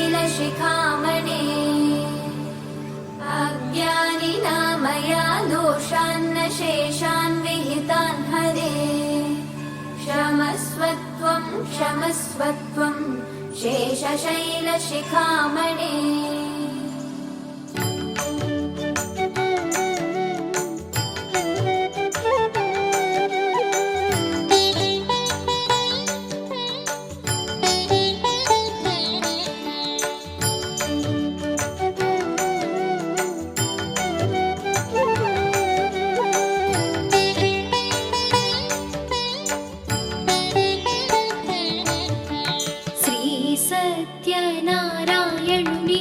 शेषशैलशिखामणे अज्ञानिना मया दोषान्न शेषान् विहितान् हरे क्षमस्वत्वं क्षमस्वत्वं शेषशैलशिखामणे సత్యనారాయణుని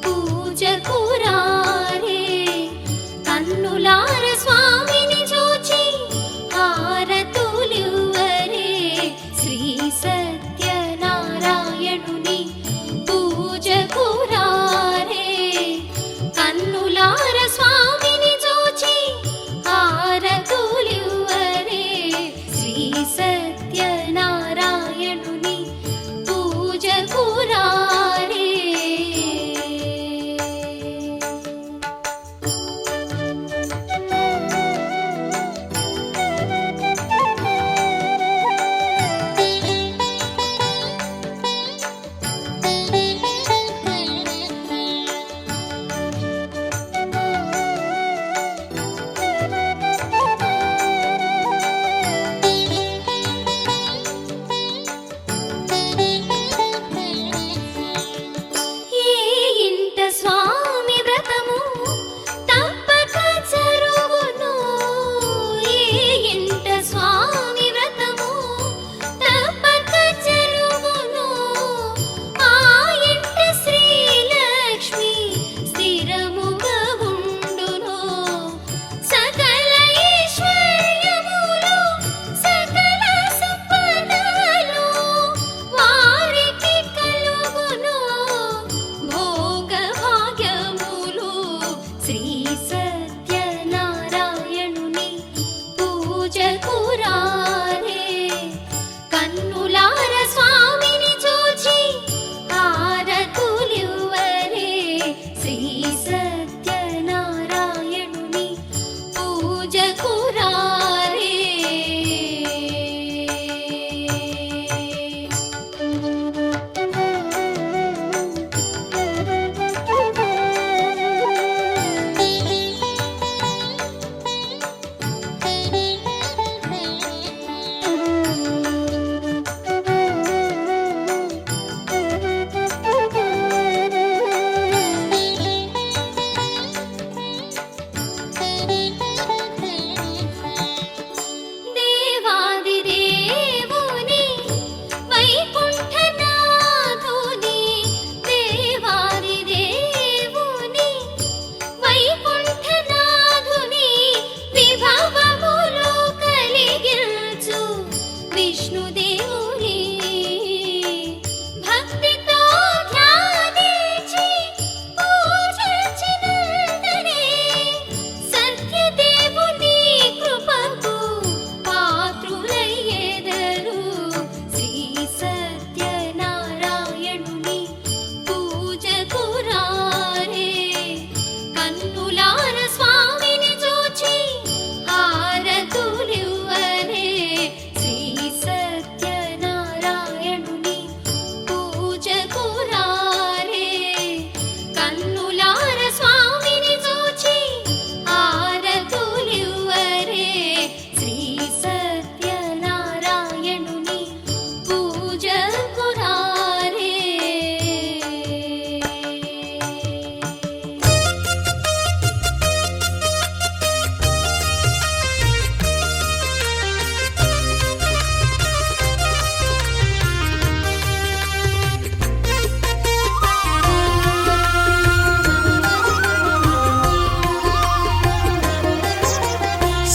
పూజ కురారే కన్నులార స్వామిని చూచి హారతులివ్వరే శ్రీ సత్యనారాయణుని పూజ కురారే కన్నులార స్వామిని చూచి హారతులివ్వరే శ్రీ సత్యనారాయణుని పూజ కురారే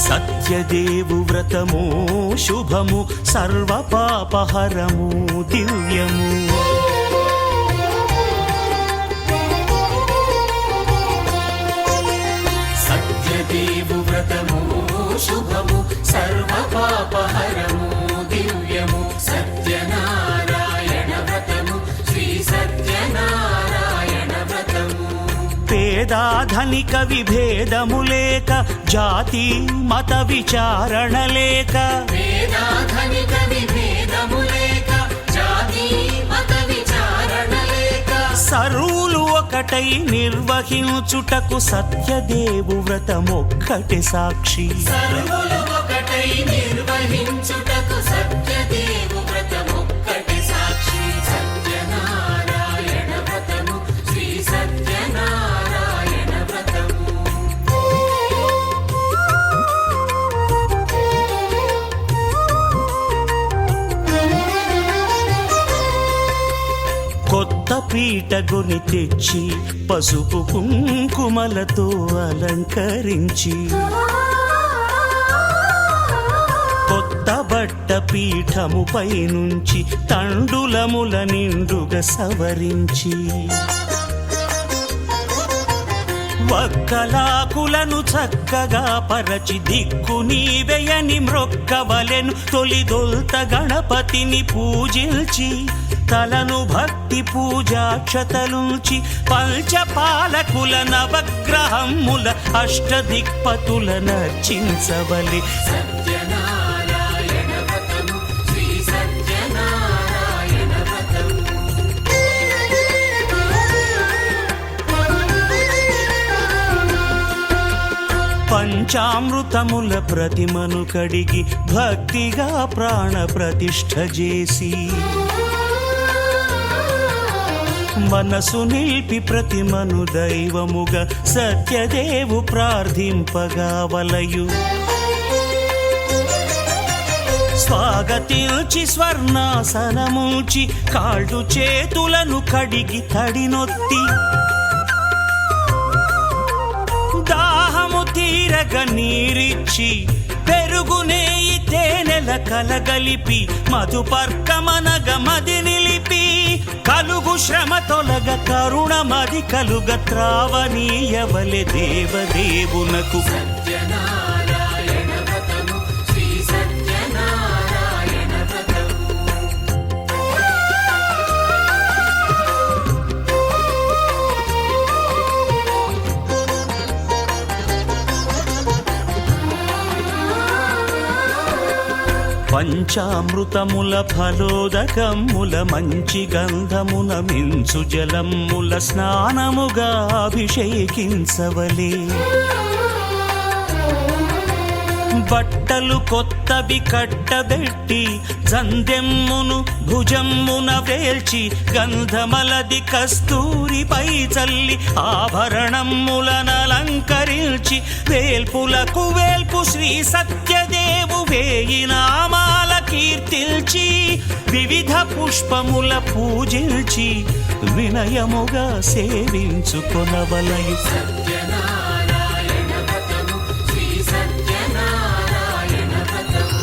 సత్యదేవు వ్రతము శుభము సర్వ పాపహరము దివ్యము సత్యదేవు వ్రతము శుభము సర్వ పాపహరము దివ్యము సత్యనారాయణ వ్రతము శ్రీ పేదాధనిక విభేదము లేక జాతి మత విచారణ లేక వేదాధనిక విభేదము లేక జాతి మత విచారణ లేక సర్వులు ఒకటై నిర్వహించుటకు సత్యదేవు వ్రతమొక్కటి సాక్షి సర్వులు ఒకటై నిర్వహించుటకు సత్యదేవు వ్రతమొక్కటి సాక్షి సత్యనారాయణ వ్రతము శ్రీ సత్యనారాయణ వ్రతము కొత్త పీటగొని తెచ్చి పసుపు కుంకుమలతో అలంకరించి కొత్త బట్ట పీఠముపై నుంచి తండులముల నిండుగా సవరించి వక్కలాకులను చక్కగా పరచి దిక్కు నీవెయని మ్రొక్కవలెను తొలిదొల్త గణపతిని పూజించి తలను భక్తి పూజాక్షతలుంచి పంచపాలకుల నవగ్రహముల అష్టదిక్పతుల నర్చించవలి సత్యనారాయణ వ్రతము శ్రీ సత్యనారాయణ వ్రతము పంచామృతముల ప్రతిమను కడిగి భక్తిగా ప్రాణ ప్రతిష్ఠ చేసి మనసు నిలిపి ప్రతిమను దైవముగా సత్యదేవు ప్రార్థింపగా వలయు స్వాగతించి స్వర్ణాసనముంచి కాళ్ళు చేతులను కడిగి తడినొత్తి దాహము తీరగ నీరిచ్చి పెరుగు నేయి తేనెల కలగలిపి మధుపర్కమనగ మది నిలిపి కలుగు శ్రమ తొలగ కరుణ మది కలుగ త్రావనీయవలె దేవదేవునకు సత్యనారాయణ వ్రతము శ్రీ సత్యనారాయణ వ్రతము పంచామృతముల ఫలోదకముల మంచి గంధమున మించు జలముల స్నానముగా అభిషేకించవలే బట్టలు కొత్తవి కట్టబెట్టి జందెమ్మును భుజమ్మున వేల్చి గంధమలది కస్తూరిపై చల్లి ఆభరణములనలంకరించి వేల్పులకు వేల్పు శ్రీ సత్యదేవు వేయి నామాల కీర్తిల్చి వివిధ పుష్పముల పూజించి వినయముగా సేవించుకొనవలయు సత్యనారాయణ వ్రతము శ్రీ సత్యనారాయణ వ్రతము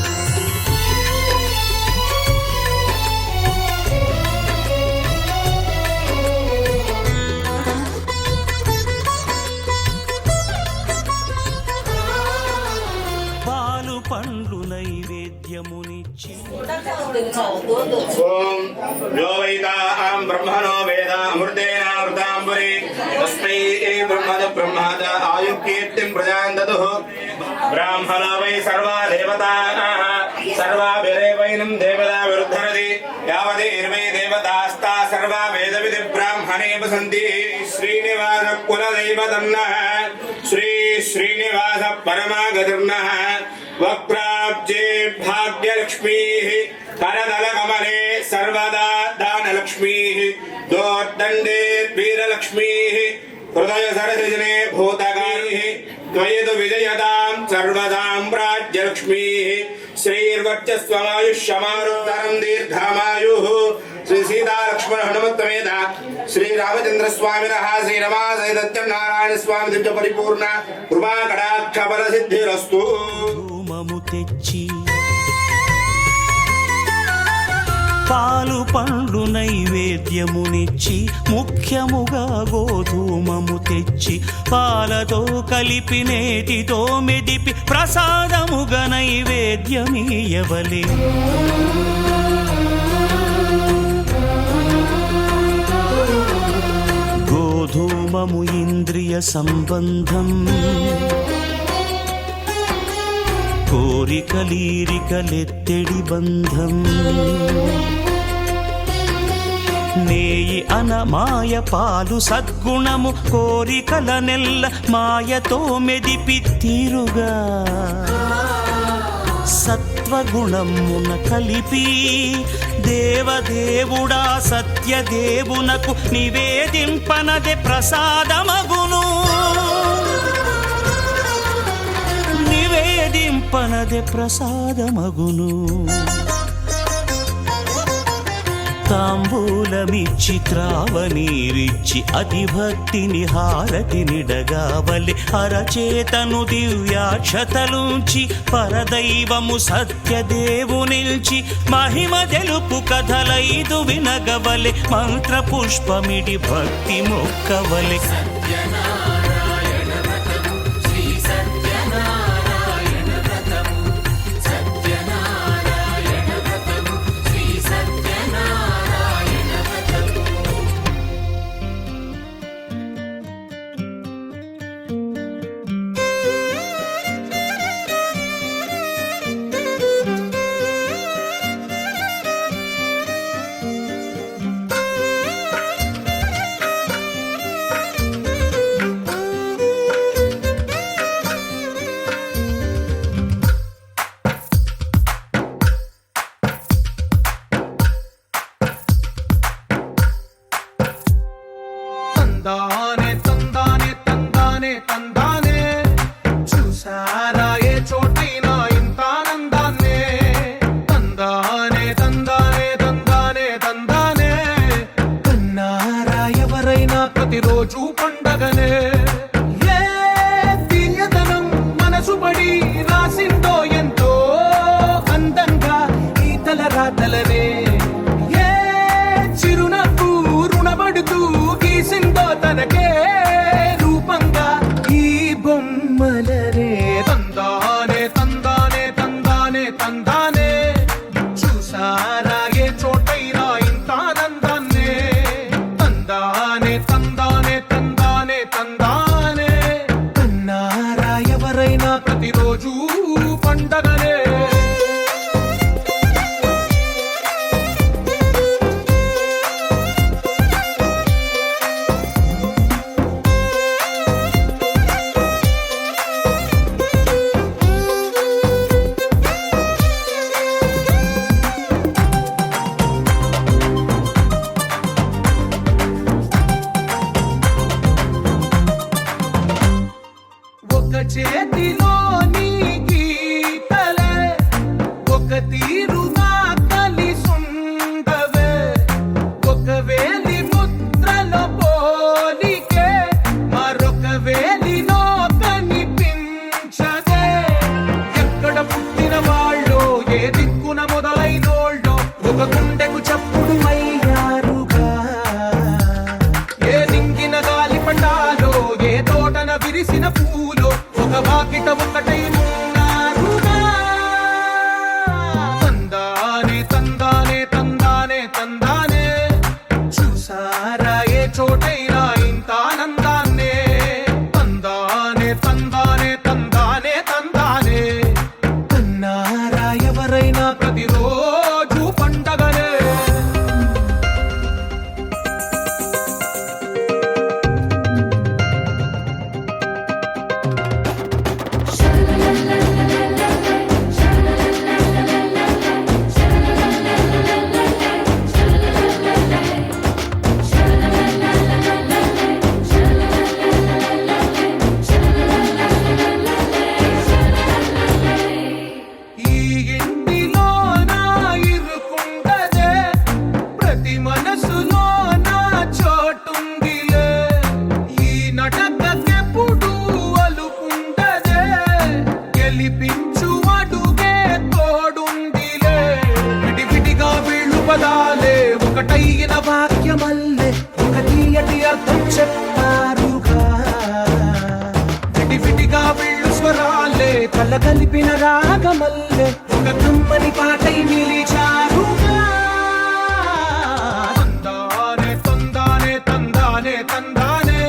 పాలు పండ్లు నైవేద్యమునిచ్చి ఓం యో వైతాం బ్రహ్మణో వేద అమృతేనామృతాంబురి తస్మై బ్రహ్మద బ్రహ్మద ఆయుకీర్తిం ప్రజాన్ దదుః బ్రాహ్మణో వై సర్వా దేవతాః సర్వాభిరేవైనం దేవతా విరుద్ధరతి యావదేర్వై దేవతాస్తా సర్వా వేదవిధి బ్రాహ్మణే వసంతి శ్రీనివాస కులదైవతన్నః శ్రీ శ్రీనివాస పరమాగతిర్నః వక్రాబ్జే భాగ్యలక్ష్మీః करदलकमले सर्वदा दानलक्ष्मीः दोर्दण्डे वीरलक्ष्मीः हृदय सरसजने भूतगारिः त्वयितु विजयतां सर्वसाम्राज्यलक्ष्मीः श्रीर्वर्चस्वमायुष्यमारोत्तरं दीर्घामायुः श्री सीता लक्ष्मण हनुमत्तमेध श्रीरामचंद्र स्वामिनः श्रीरमा सहितनारायण स्वामी दिव्य परिपूर्ण कृपा कटाक्ष बल सिद्धिरस्तु ధూమము తెచ్చి పాలు పండ్లు నైవేద్యమునిచ్చి ముఖ్యముగా గోధూమము తెచ్చి పాలతో కలిపి నేతితో మెదిపి ప్రసాదముగా నైవేద్యమీయవలే గోధూమము ఇంద్రియ సంబంధం కోరికలీరికలెత్తెడి బంధం నేయి అనమాయ పాలు సద్గుణము కోరికల నెల్ల మాయతో మెదిపి తీరుగా సత్వగుణమున కలిపి దేవదేవుడా సత్యదేవునకు నివేదింపనదే ప్రసాదమగును నివేదింపనదే ప్రసాదమగును తాంబూలమిచ్చి త్రావనీరిచ్చి అతిభక్తిని హారతినిడగావలి అరచేతను దివ్యాక్షతలుంచి పరదైవము సత్యదేవునిల్చి మహిమ తెలుపు కథలైదు వినగవలె మంత్ర పుష్పమిడి భక్తి మొక్కవలె సత్యనారాయణ వ్రతము శ్రీ సత్యనారాయణ వ్రతము సత్యనారాయణ వ్రతము శ్రీ సత్యనారాయణ వ్రతము తందానే తందానే తందానే తందానే చూసారా ఏ చోటైనా ఇంత ఆనందాన్నే తందానే తందానే తందానే తందానే కన్నారా ఎవరైనా ప్రతిరోజు పండగనే ఏ తీయదనం మనసు పడి రాసిందో ఎంతో అందంగా ఈ తల రాతలనే ఏ చిరునవ్వు రుణపడుతూ గీసిందో తనకే రూపంగా ఈ బొమ్మలనే తందానే తందానే తందానే తందానే చూసారా ఏ చోటైనా ఇంత ఆనందాన్నే తందానే తందానే తందానే తందానే కన్నారా ఎవరైనా ప్రతిరోజు పండగనే ఒక చేతిలోని గీతలే ఒక తీరుగా కలిసుండవే ఒక వేలి ముద్రలో పోలికే మరొక వేలిలో కనిపించదే ఎక్కడ పుట్టిన వాళ్ళో ఏ దిక్కున మొదలైనోళ్ళో ఒక గుండెకు చప్పుడు అయ్యారుగా ఏ నింగిన గాలి పండాలో ఏ తోటన విరిసిన పూలో ఒక వాకిట ఒకటై ఉన్నారుగా తందానే తందానే తందానే తందానే చూసారా ఏ చోటైనా ఇంత ఆనందాన్నే తందానే తందానే తందానే తందానే కన్నారా ఎవరైనా ప్రతిరోజు పండగనే ఈ ఇంటిలో నా ఇరుకుండదే ప్రతి మనసులో నా చోటుందిలే ఈ నటకెప్పుడు అలుకుండదే గెలిపించు అడుగే తోడుందిలే విడివిడిగా వీళ్ళు పదాలే ఒకటైన వాక్యమల్లే ఒక తీయటి అర్థం చెప్పారుగా విడివిడిగా వీళ్ళు స్వరాలే కల కలిపిన రాగమల్లే ఒక కమ్మని పాటై నిలిచారుగా తందానే తందానే తందానే తందానే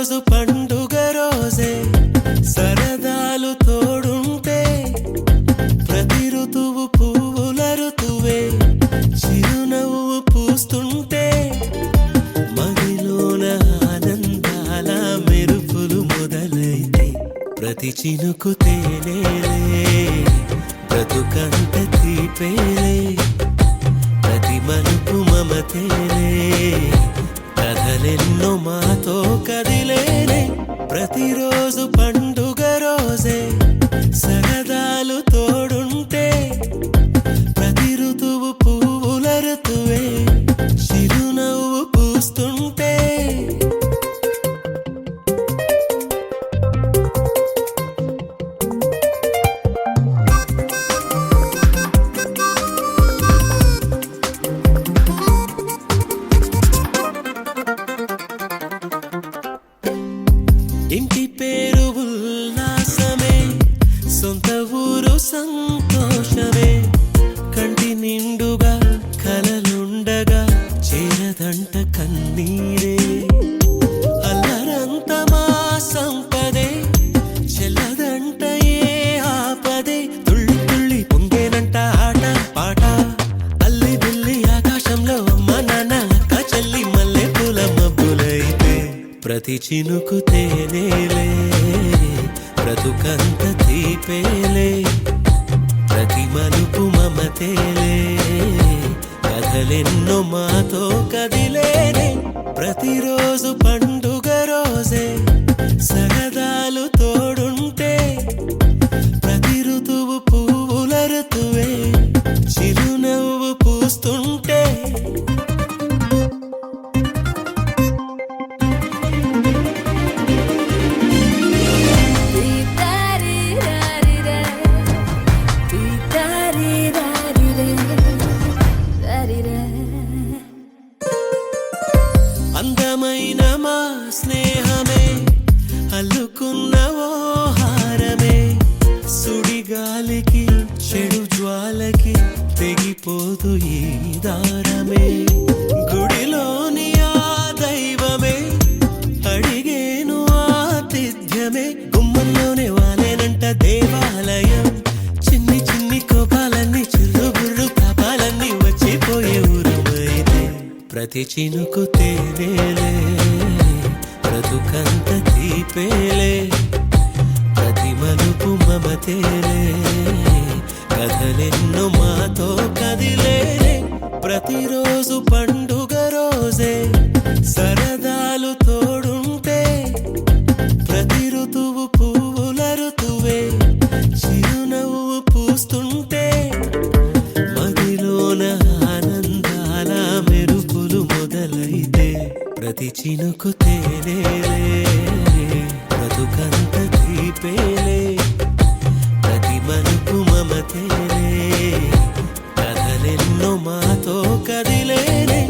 ప్రతిరోజు పండుగ రోజే సరదాలు తోడుంటే ప్రతి ఋతువు పువ్వుల ఋతువే చిరునవ్వు పూస్తుంటే మదిలోన ఆనందాల మెరుపులు మొదలైతే ప్రతి చినుకు తేనేలే బ్రతుకంత తీపేలే ప్రతి మలుపు మమతేలే కథలెన్నో మాతో కదిలేనే ప్రతిరోజు పండుగ రోజే సరదాలు తోడుంటే ప్రతి ఋతువు పువ్వుల ఋతువే చిరునవ్వు పూస్తుంటే ఇంటి పేరు ఉల్లాసమే సొంత ఊరు సంతోషమే కంటి నిండుగా కలలుండగా చేరదంట కన్నీరే అల్లరంత మా సంపదే చెల్లదంట ఏ ఆపదే తుళ్ళి తుళ్ళి పొంగేనంట ఆట పాట అల్లి బిల్లి ఆకాశంలో అమ్మ నాన్న అక్క చెల్లి మల్లె పూల మబ్బులైతే ప్రతి చినుకు తేనేలే బ్రతుకంత తీపేలే ప్రతి మలుపు మమతేలే కథలెన్నో మాతో కదిలేనే ప్రతిరోజు పండుగ రోజే సరదాలు తోడుంటే ప్రతి ఋతువు పువ్వుల ఋతువే చిరునవ్వు పూస్తుంటే అందమైన మా స్నేహమే అల్లుకున్న ఓ హారమే సుడిగాలికి చెడు జ్వాలకి తెగిపోదు ఈ దారమే గుడిలోని ఆ దైవమే అడిగేను ఆతిథ్యమే గుమ్మంలోనే వాలేనంట దేవాలయం చిన్ని చిన్ని కోపాలన్నీ చిరుబుర్రు పాపాలన్నీ వచ్చిపోయే ఊరుమైతే ప్రతి చినుకు తేనేలే బ్రతుకంత తీపేలే ప్రతి మలుపు మమతేలే కథలెన్నో మాతో కదిలేనే ప్రతిరోజు పండుగ రోజే సరదాలు తోడుంటే ప్రతి ఋతువు పువ్వుల ఋతువే చిరునవ్వు పూస్తుంటే మదిలోన ఆనందాల మెరుపులు మొదలైతే ప్రతి చినుకు తేనేలే బ్రతుకంత తీపేలే ప్రతి మలుపు మమతేలే కథలెన్నో మాతో కదిలేనే